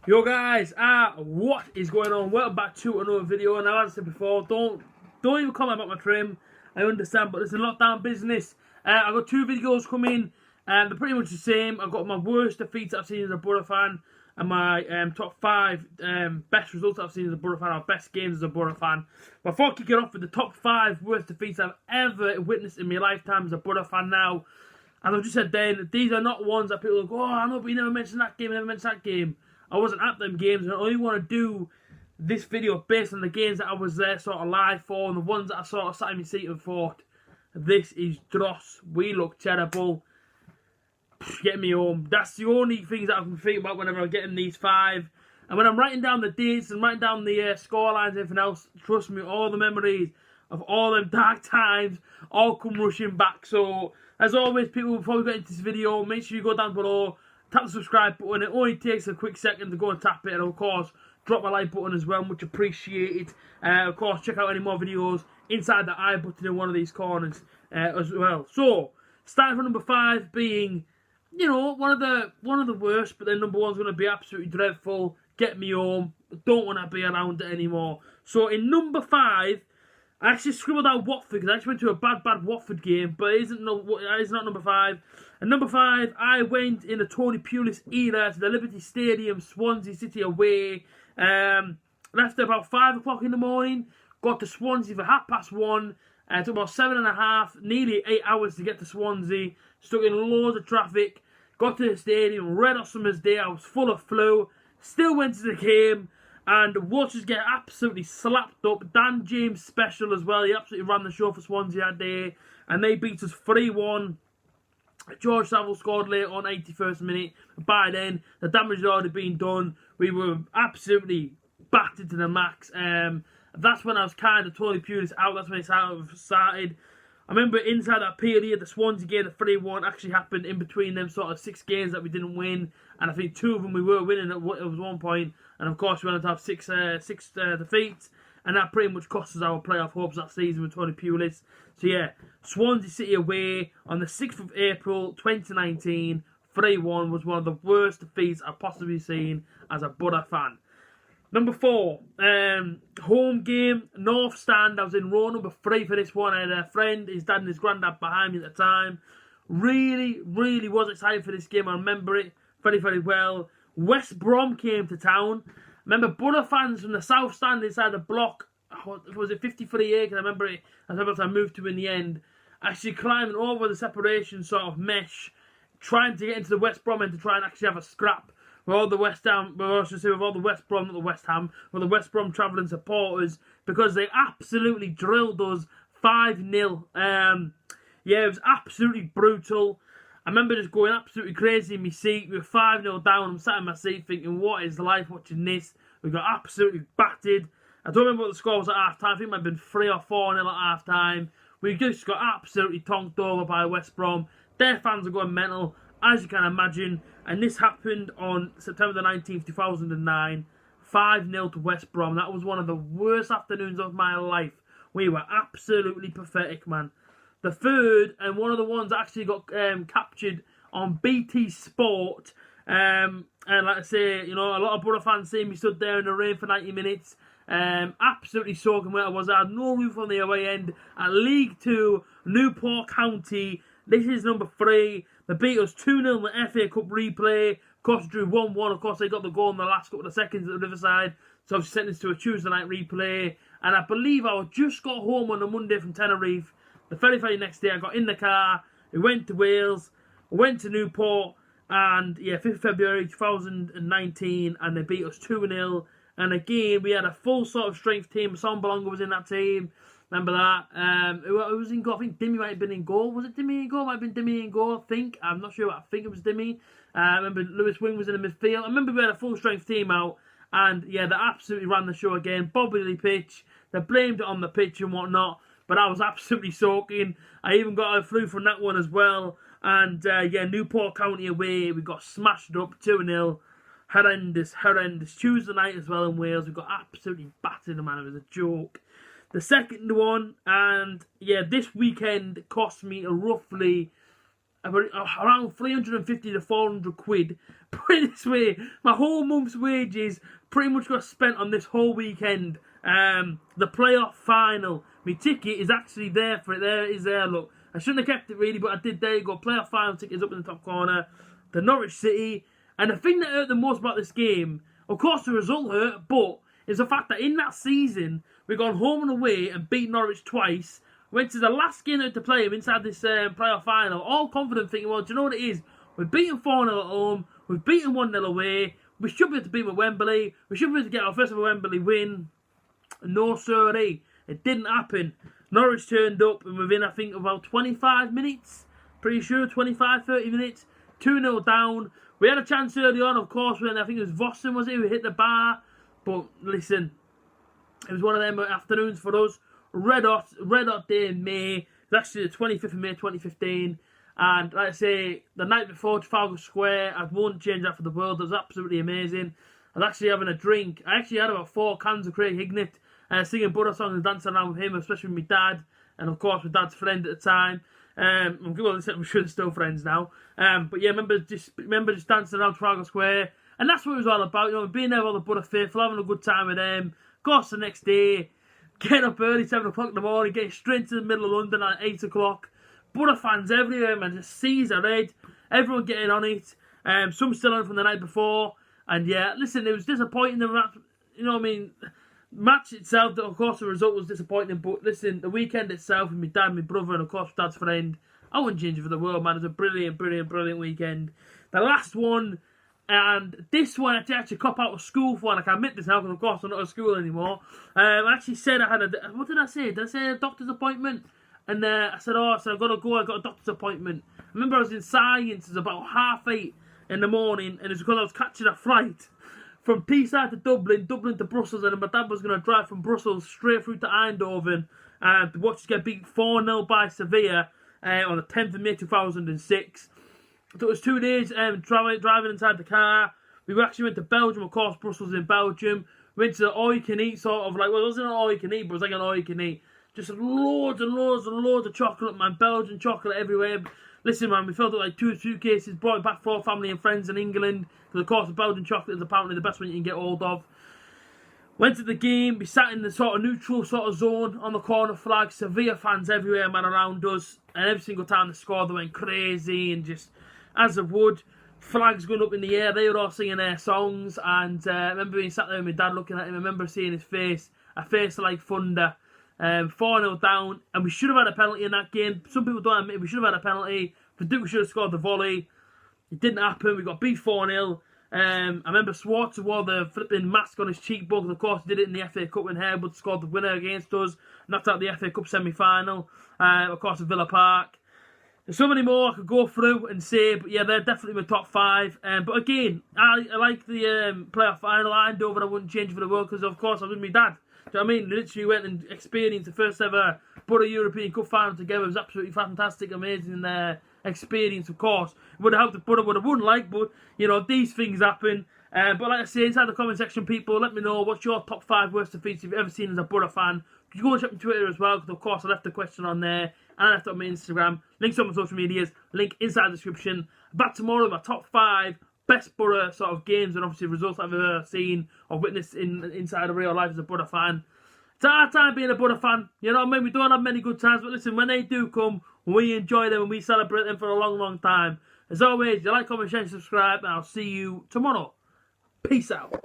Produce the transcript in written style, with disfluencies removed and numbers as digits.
Yo guys, what is going on? Welcome back to another video. Now, as I said before, don't even comment about my trim. I understand, but it's a lockdown business. I've got two videos coming, and they're pretty much the same. I've got my worst defeats I've seen as a Borough fan, and my top 5 best results I've seen as a Borough fan, or best games as a Borough fan. Before I kick it off with the top 5 worst defeats I've ever witnessed in my lifetime as a Borough fan now, as I've just said then, these are not ones that people go, oh, I know, but you never mentioned that game, I wasn't at them games, and I only want to do this video based on the games that I was there sort of live for, and the ones that I sort of sat in my seat and thought, this is dross, we look terrible, get me home. That's the only things that I can think about whenever I'm getting these 5. And when I'm writing down the dates and writing down the scorelines and everything else, trust me, all the memories of all them dark times all come rushing back. So, as always, people, before we get into this video, make sure you go down below, tap the subscribe button. It only takes a quick second to go and tap it, and of course drop my like button as well, much appreciated. Of course, check out any more videos inside the I button in one of these corners as well. So starting from number 5 being, you know, one of the worst, but then number 1's going to be absolutely dreadful. Get me home, don't want to be around it anymore. So in number 5, I actually scribbled out Watford because I actually went to a bad Watford game, but it isn't number 5. And number 5, I went in the Tony Pulis era to the Liberty Stadium, Swansea City away. Left at about 5 o'clock in the morning, got to Swansea for 1:30. It took about 7.5, nearly 8 hours to get to Swansea. Stuck in loads of traffic. Got to the stadium, red hot summer's day. I was full of flu. Still went to the game. And watchers get absolutely slapped up. Dan James special as well. He absolutely ran the show for Swansea that day. And they beat us 3-1. George Saville scored late on 81st minute. By then, the damage had already been done. We were absolutely battered to the max. That's when I was kind of totally Pulis out. That's when it started. I remember inside that period, the Swansea game, the 3-1, actually happened in between them sort of 6 games that we didn't win. And I think 2 of them we were winning at one point. And of course, we went on to have 6 defeats. And that pretty much cost us our playoff hopes that season with Tony Pulis. So yeah, Swansea City away on the 6th of April 2019, 3-1 was one of the worst defeats I've possibly seen as a Borough fan. Number 4, home game, North Stand. I was in row number 3 for this one. I had a friend, his dad and his granddad behind me at the time. Really was excited for this game. I remember it very well. West Brom came to town. I remember Borough fans from the South Stand inside the block, was it 53A? Because I remember it, I moved to in the end, actually climbing over the separation sort of mesh, trying to get into the West Brom and to try and actually have a scrap with all the West Ham, with all the West Brom, not the West Ham, with the West Brom travelling supporters, because they absolutely drilled us 5-0. Yeah, it was absolutely brutal. I remember just going absolutely crazy in my seat. We were 5-0 down. I'm sat in my seat thinking, what is life watching this? We got absolutely battered. I don't remember what the score was at half-time. I think it might have been 3 or 4-0 at half-time. We just got absolutely tonked over by West Brom. Their fans are going mental, as you can imagine. And this happened on September the 19th, 2009. 5-0 to West Brom. That was one of the worst afternoons of my life. We were absolutely pathetic, man. The third, and one of the ones that actually got captured on BT Sport. And like I say, you know, a lot of Borough fans see me stood there in the rain for 90 minutes. Absolutely soaking wet I was. I had no roof on the away end at League 2, Newport County. This is number 3. They beat us 2-0 in the FA Cup replay. Of course, drew 1-1. Of course, they got the goal in the last couple of seconds at the Riverside. So I've sent this to a Tuesday night replay. And I believe I just got home on a Monday from Tenerife. The very next day, I got in the car. We went to Wales. We went to Newport. And yeah, 5th February 2019. And they beat us 2-0. And again, we had a full sort of strength team. Son Belonga was in that team. Remember that? It was in goal. I think Dimmy might have been in goal. Was it Dimmy in goal? Might have been Dimmy in goal, I think. I'm not sure. I think it was Dimmy. I remember Lewis Wing was in the midfield. I remember we had a full strength team out. And yeah, they absolutely ran the show again. Bobbly pitch. They blamed it on the pitch and whatnot. But I was absolutely soaking. I even got a flu from that one as well. And yeah, Newport County away. We got smashed up 2-0. Horrendous. Tuesday night as well in Wales. We got absolutely battered, man. It was a joke. The second one, and yeah, this weekend cost me roughly around 350 to 400 quid. Put it this way, my whole month's wages pretty much got spent on this whole weekend. The playoff final. My ticket is actually there for it. There it is there, look. I shouldn't have kept it really, but I did. There you go. Playoff final tickets up in the top corner. The Norwich City. And the thing that hurt the most about this game, of course the result hurt, but is the fact that in that season, we've gone home and away and beat Norwich twice. Went to the last game to play him inside this playoff final, all confident, thinking, well, do you know what it is? We've beaten 4-0 at home, we've beaten 1-0 away, we should be able to beat them at Wembley, we should be able to get our first ever Wembley win. No, sorry, it didn't happen. Norwich turned up, and within, I think, about 25 minutes, pretty sure, 25, 30 minutes, 2-0 down. We had a chance early on, of course, when I think it was Vossen, was it, who hit the bar. But listen, it was one of them afternoons for us. Red hot day in May. It was actually the 25th of May 2015. And like I say, the night before Trafalgar Square, I won't change that for the world. It was absolutely amazing. I was actually having a drink. I actually had about 4 cans of Craig Hignett, singing Buddha songs and dancing around with him, especially with my dad. And of course, my dad's friend at the I'm sure they're still friends now. But yeah, remember just dancing around Trafalgar Square. And that's what it was all about, you know, being there with all the Buddha faithful, having a good time with them. Of course, the next day, getting up early, 7 o'clock in the morning, getting straight to the middle of London at 8 o'clock. Buddha fans everywhere, man, just seas are red. Everyone getting on it. Some still on it from the night before. And yeah, listen, it was disappointing. The match, you know what I mean? Match itself, of course, the result was disappointing. But listen, the weekend itself with my dad, my brother, and of course, my dad's friend, I wouldn't change it for the world, man. It was a brilliant, brilliant, brilliant weekend. The last one, and this one I actually cop out of school for, and I can admit this now because of course I'm not at school anymore. I actually said I had what did I say? Did I say a doctor's appointment? And I said, I've got to go, I got a doctor's appointment. I remember I was in science, it was about 8:30 in the morning, and it's because I was catching a flight from Teesside to Dublin, Dublin to Brussels, and my dad was going to drive from Brussels straight through to Eindhoven to watch us get beat 4-0 by Sevilla on the 10th of May 2006. So it was 2 days driving inside the car. We actually went to Belgium, of course, Brussels in Belgium. Went to the all-you-can-eat sort of, like, well, it wasn't an all-you-can-eat, but it was like an all-you-can-eat. Just loads and loads and loads of chocolate, man. Belgian chocolate everywhere. Listen, man, we filled up like 2 suitcases, brought it back for family and friends in England. Because, of course, the Belgian chocolate is apparently the best one you can get hold of. Went to the game, we sat in the sort of neutral sort of zone on the corner flag. Sevilla fans everywhere, man, around us. And every single time they scored, they went crazy and just, as they would, flags going up in the air. They were all singing their songs. And I remember being sat there with my dad looking at him. I remember seeing his face, a face like thunder. 4-0 down, and we should have had a penalty in that game. Some people don't admit it. We should have had a penalty. We should have scored the volley. It didn't happen. We got beat 4-0. I remember Swartz wore the flipping mask on his cheekbone. Of course, he did it in the FA Cup when Harewood scored the winner against us. Knocked out the FA Cup semi-final. Of course, at Villa Park. There's so many more I could go through and say, but yeah, they're definitely my top 5. But again, I like the playoff final. Eindhoven I wouldn't change for the world because, of course, I was with my dad. Do you know what I mean? Literally went and experienced the first ever Buddha European Cup final together. It was absolutely fantastic, amazing experience, of course. It would have helped if Buddha would have won, like, but, you know, these things happen. But like I say, inside the comment section, people, let me know what's your top 5 worst defeats you've ever seen as a Buddha fan. You can go and check my Twitter as well, because, of course, I left the question on there. And I left it on my Instagram. Links on my social medias. Link inside the description. Back tomorrow with my top 5 best Buddha sort of games and obviously results I've ever seen or witnessed inside of real life as a Buddha fan. It's a hard time being a Buddha fan, you know what I mean? We don't have many good times, but listen, when they do come, we enjoy them and we celebrate them for a long, long time. As always, you like, comment, share, and subscribe, and I'll see you tomorrow. Peace out.